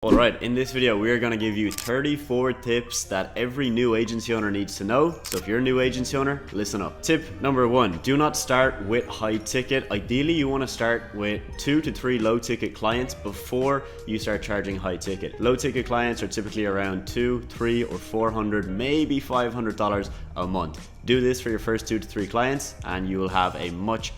Alright, in this video we are going to give you 34 tips that every new agency owner needs to know. So if you're a new agency owner, listen up. Tip number 1, do not start with high ticket. Ideally you want to start with 2 to 3 low ticket clients before you start charging high ticket. Low ticket clients are typically around $200, $300 or $400, maybe $500 a month. Do this for your first 2 to 3 clients and you will have a much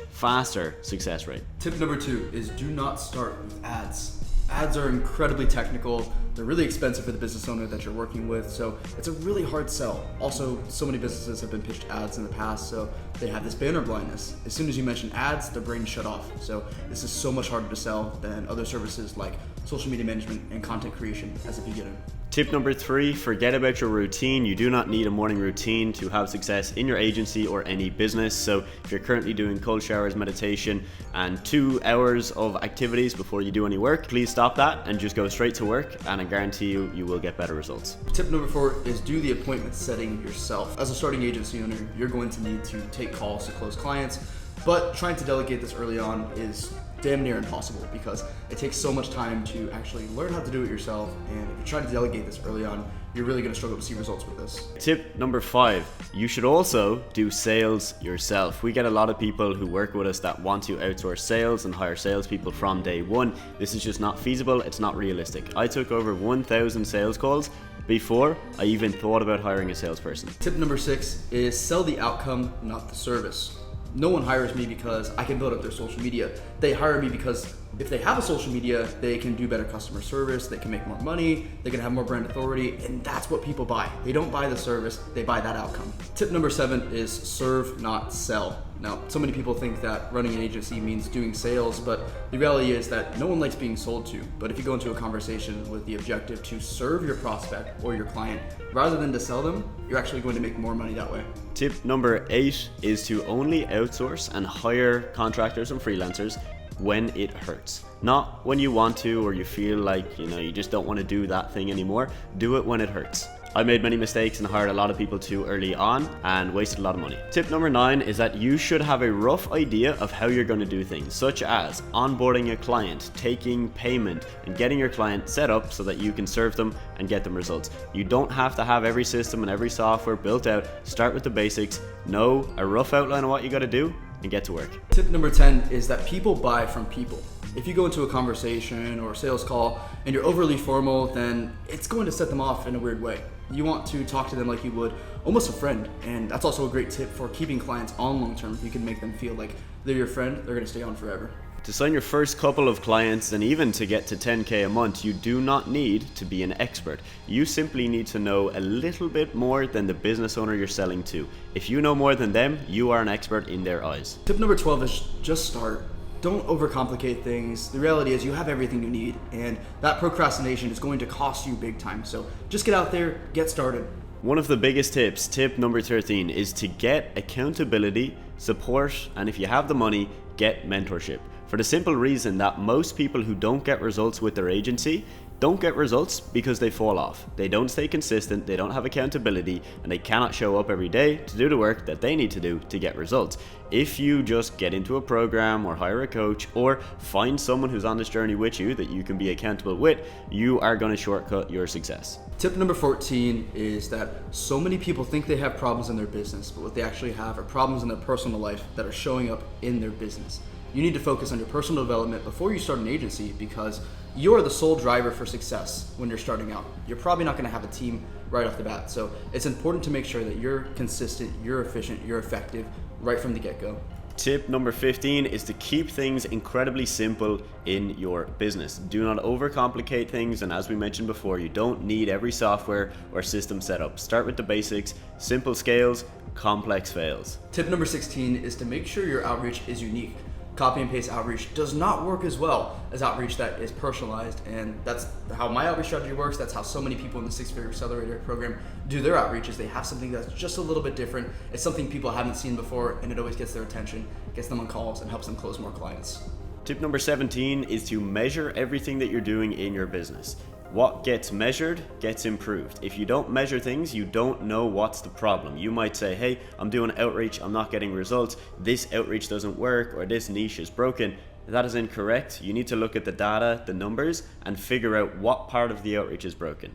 faster success rate. Tip number 2 is do not start with ads. Ads are incredibly technical. They're really expensive for the business owner that you're working with, so it's a really hard sell. Also, so many businesses have been pitched ads in the past, so they have this banner blindness. As soon as you mention ads, their brain shut off. So this is so much harder to sell than other services like social media management and content creation as a beginner. Tip number 3, forget about your routine. You do not need a morning routine to have success in your agency or any business. So if you're currently doing cold showers, meditation, and 2 hours of activities before you do any work, please stop that and just go straight to work, and I guarantee you, you will get better results. Tip number 4 is do the appointment setting yourself. As a starting agency owner, you're going to need to take calls to close clients, but trying to delegate this early on is damn near impossible because it takes so much time to actually learn how to do it yourself, and if you try to delegate this early on, you're really going to struggle to see results with this. Tip number 5, you should also do sales yourself. We get a lot of people who work with us that want to outsource sales and hire salespeople from day one. This is just not feasible, it's not realistic. I took over 1,000 sales calls before I even thought about hiring a salesperson. Tip number 6 is sell the outcome, not the service. No one hires me because I can build up their social media. They hire me because if they have a social media, they can do better customer service, they can make more money, they can have more brand authority, and that's what people buy. They don't buy the service, they buy that outcome. Tip number 7 is serve, not sell. Now, so many people think that running an agency means doing sales, but the reality is that no one likes being sold to. But if you go into a conversation with the objective to serve your prospect or your client, rather than to sell them, you're actually going to make more money that way. Tip number 8 is to only outsource and hire contractors and freelancers when it hurts. Not when you want to or you feel like, you just don't want to do that thing anymore. Do it when it hurts. I made many mistakes and hired a lot of people too early on and wasted a lot of money. Tip number 9 is that you should have a rough idea of how you're going to do things, such as onboarding a client, taking payment, and getting your client set up so that you can serve them and get them results. You don't have to have every system and every software built out. Start with the basics, know a rough outline of what you got to do, and get to work. Tip number 10 is that people buy from people. If you go into a conversation or a sales call and you're overly formal, then it's going to set them off in a weird way. You want to talk to them like you would almost a friend, and that's also a great tip for keeping clients on long term. You can make them feel like they're your friend, they're going to stay on forever. To sign your first couple of clients and even to get to 10K a month, you do not need to be an expert. You simply need to know a little bit more than the business owner you're selling to. If you know more than them, you are an expert in their eyes. Tip number 12 is just start. Don't overcomplicate things. The reality is you have everything you need, and that procrastination is going to cost you big time. So just get out there, get started. One of the biggest tips, tip number 13, is to get accountability, support, and if you have the money, get mentorship. For the simple reason that most people who don't get results with their agency don't get results because they fall off. They don't stay consistent, they don't have accountability, and they cannot show up every day to do the work that they need to do to get results. If you just get into a program or hire a coach or find someone who's on this journey with you that you can be accountable with, you are going to shortcut your success. Tip number 14 is that so many people think they have problems in their business, but what they actually have are problems in their personal life that are showing up in their business. You need to focus on your personal development before you start an agency because you're the sole driver for success when you're starting out. You're probably not going to have a team right off the bat, so it's important to make sure that you're consistent, you're efficient, you're effective right from the get-go. Tip number 15 is to keep things incredibly simple in your business. Do not overcomplicate things, and as we mentioned before, you don't need every software or system set up. Start with the basics, simple scales, complex fails. Tip number 16 is to make sure your outreach is unique. Copy and paste outreach does not work as well as outreach that is personalized, and that's how my outreach strategy works. That's how so many people in the 6-Figure Accelerator program do their outreach, is they have something that's just a little bit different. It's something people haven't seen before, and it always gets their attention, gets them on calls, and helps them close more clients. Tip number 17 is to measure everything that you're doing in your business. What gets measured gets improved. If you don't measure things, you don't know what's the problem. You might say, hey, I'm doing outreach, I'm not getting results, this outreach doesn't work, or this niche is broken. That is incorrect. You need to look at the data, the numbers, and figure out what part of the outreach is broken.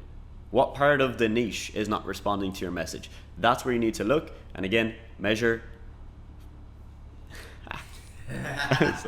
What part of the niche is not responding to your message? That's where you need to look, and again, measure.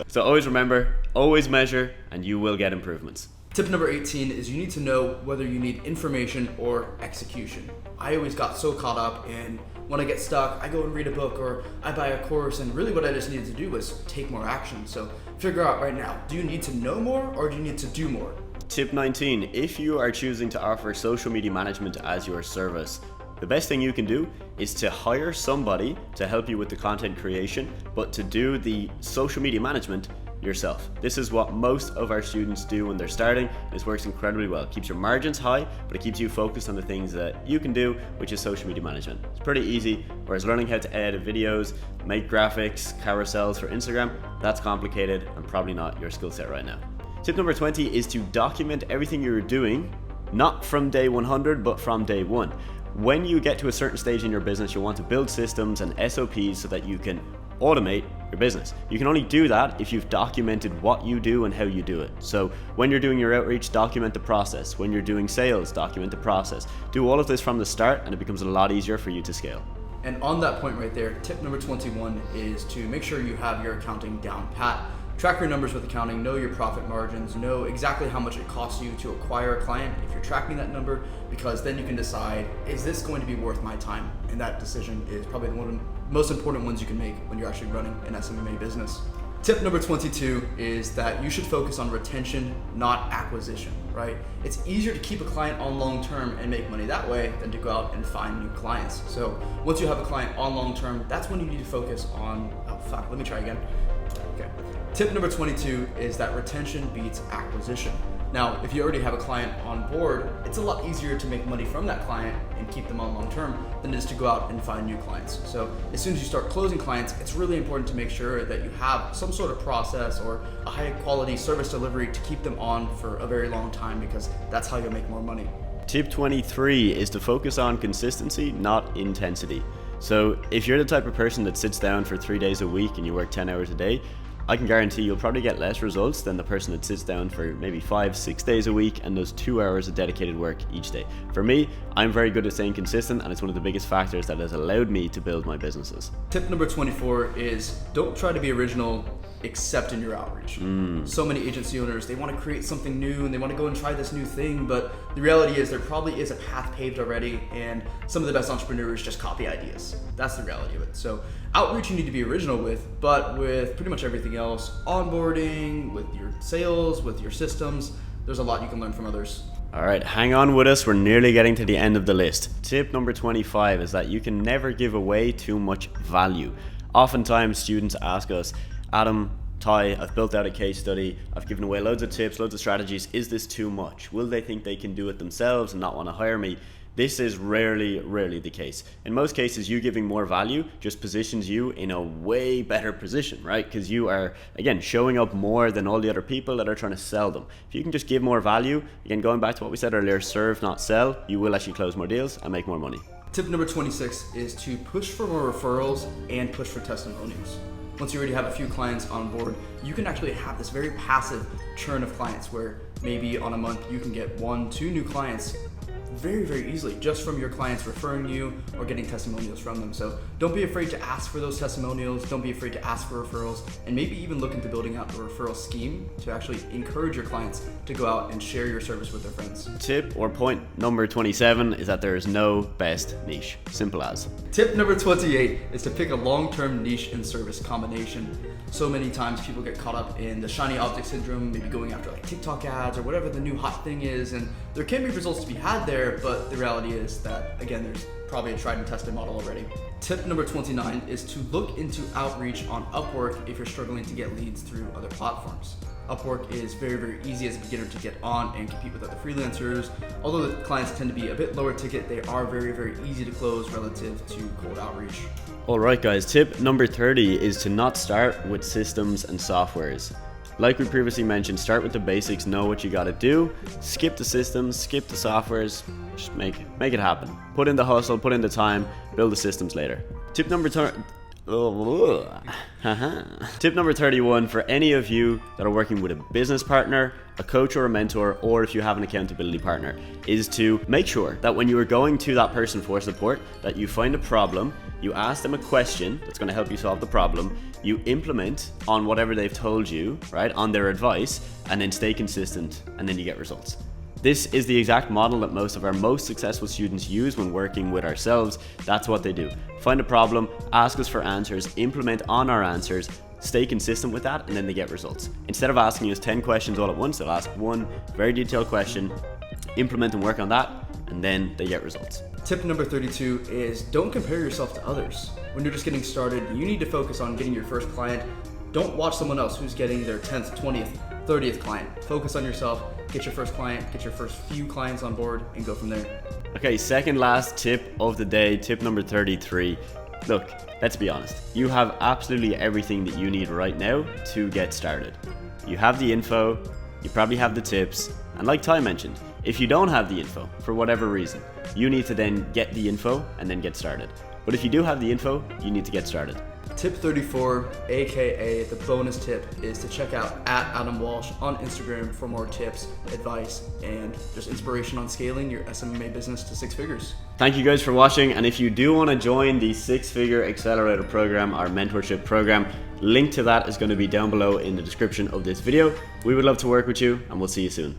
So always remember, always measure, and you will get improvements. Tip number 18 is you need to know whether you need information or execution. I always got so caught up in when I get stuck, I go and read a book or I buy a course, and really what I just needed to do was take more action. So figure out right now, do you need to know more or do you need to do more? Tip 19, if you are choosing to offer social media management as your service, the best thing you can do is to hire somebody to help you with the content creation, but to do the social media management yourself. This is what most of our students do when they're starting. This works incredibly well. It keeps your margins high, but it keeps you focused on the things that you can do, which is social media management. It's pretty easy, whereas learning how to edit videos, make graphics, carousels for Instagram, that's complicated and probably not your skill set right now. Tip number 20 is to document everything you're doing, not from day 100, but from day one. When you get to a certain stage in your business, you'll want to build systems and SOPs so that you can automate your business. You can only do that if you've documented what you do and how you do it. So when you're doing your outreach, document the process. When you're doing sales, document the process. Do all of this from the start and it becomes a lot easier for you to scale. And on that point right there, tip number 21 is to make sure you have your accounting down pat. Track your numbers with accounting, know your profit margins, know exactly how much it costs you to acquire a client if you're tracking that number, because then you can decide, is this going to be worth my time? And that decision is probably one of the most important ones you can make when you're actually running an SMMA business. Tip number 22 is that you should focus on retention, not acquisition, right? It's easier to keep a client on long term and make money that way than to go out and find new clients. So once you have a client on long term, that's when you need to focus on, let me try again. Okay. Tip number 22 is that retention beats acquisition. Now, if you already have a client on board, it's a lot easier to make money from that client and keep them on long term than it is to go out and find new clients. So as soon as you start closing clients, it's really important to make sure that you have some sort of process or a high quality service delivery to keep them on for a very long time, because that's how you'll make more money. Tip 23 is to focus on consistency, not intensity. So if you're the type of person that sits down for 3 days a week and you work 10 hours a day, I can guarantee you'll probably get less results than the person that sits down for maybe 5-6 days a week and does 2 hours of dedicated work each day. For me, I'm very good at staying consistent, and it's one of the biggest factors that has allowed me to build my businesses. Tip number 24 is don't try to be original except in your outreach. So many agency owners, they want to create something new and they want to go and try this new thing, but the reality is there probably is a path paved already, and some of the best entrepreneurs just copy ideas. That's the reality of it. So outreach you need to be original with, but with pretty much everything else, onboarding, with your sales, with your systems, there's a lot you can learn from others. All right, hang on with us. We're nearly getting to the end of the list. Tip number 25 is that you can never give away too much value. Oftentimes students ask us, Adam, Ty, I've built out a case study, I've given away loads of tips, loads of strategies, is this too much? Will they think they can do it themselves and not want to hire me? This is rarely the case. In most cases, you giving more value just positions you in a way better position, right? Because you are, again, showing up more than all the other people that are trying to sell them. If you can just give more value, again, going back to what we said earlier, serve, not sell, you will actually close more deals and make more money. Tip number 26 is to push for more referrals and push for testimonials. Once you already have a few clients on board, you can actually have this very passive churn of clients where maybe on a month you can get 1-2 new clients very easily just from your clients referring you or getting testimonials from them. So don't be afraid to ask for those testimonials, don't be afraid to ask for referrals, and maybe even look into building out a referral scheme to actually encourage your clients to go out and share your service with their friends. Tip or point number 27 is that there is no best niche. Simple as. Tip number 28 is to pick a long-term niche and service combination. So many times people get caught up in the shiny object syndrome, maybe going after like TikTok ads or whatever the new hot thing is, and there can be results to be had there, but the reality is that, again, there's probably a tried and tested model already. Tip number 29 is to look into outreach on Upwork if you're struggling to get leads through other platforms. Upwork is very easy as a beginner to get on and compete with other freelancers. Although the clients tend to be a bit lower ticket, they are very easy to close relative to cold outreach. Alright guys, tip number 30 is to not start with systems and softwares. Like we previously mentioned, start with the basics, know what you gotta do, skip the systems, skip the softwares, just make it happen. Put in the hustle, put in the time, build the systems later. Tip number Tip number 31 for any of you that are working with a business partner, a coach or a mentor, or if you have an accountability partner, is to make sure that when you are going to that person for support, that you find a problem, you ask them a question that's going to help you solve the problem, you implement on whatever they've told you, right, on their advice, and then stay consistent, and then you get results. This is the exact model that most of our most successful students use when working with ourselves. That's what they do. Find a problem, ask us for answers, implement on our answers, stay consistent with that, and then they get results. Instead of asking us 10 questions all at once, they'll ask one very detailed question, implement and work on that, and then they get results. Tip number 32 is don't compare yourself to others. When you're just getting started, you need to focus on getting your first client. Don't watch someone else who's getting their 10th, 20th, 30th client. Focus on yourself, get your first client, get your first few clients on board, and go from there. Okay, second last tip of the day, tip number 33. Look, let's be honest. You have absolutely everything that you need right now to get started. You have the info, you probably have the tips, and like Ty mentioned, if you don't have the info, for whatever reason, you need to then get the info and then get started. But if you do have the info, you need to get started. Tip 34, aka the bonus tip, is to check out @AdamWalsh on Instagram for more tips, advice, and just inspiration on scaling your SMMA business to 6 figures. Thank you guys for watching, and if you do want to join the 6-Figure Accelerator program, our mentorship program, link to that is going to be down below in the description of this video. We would love to work with you, and we'll see you soon.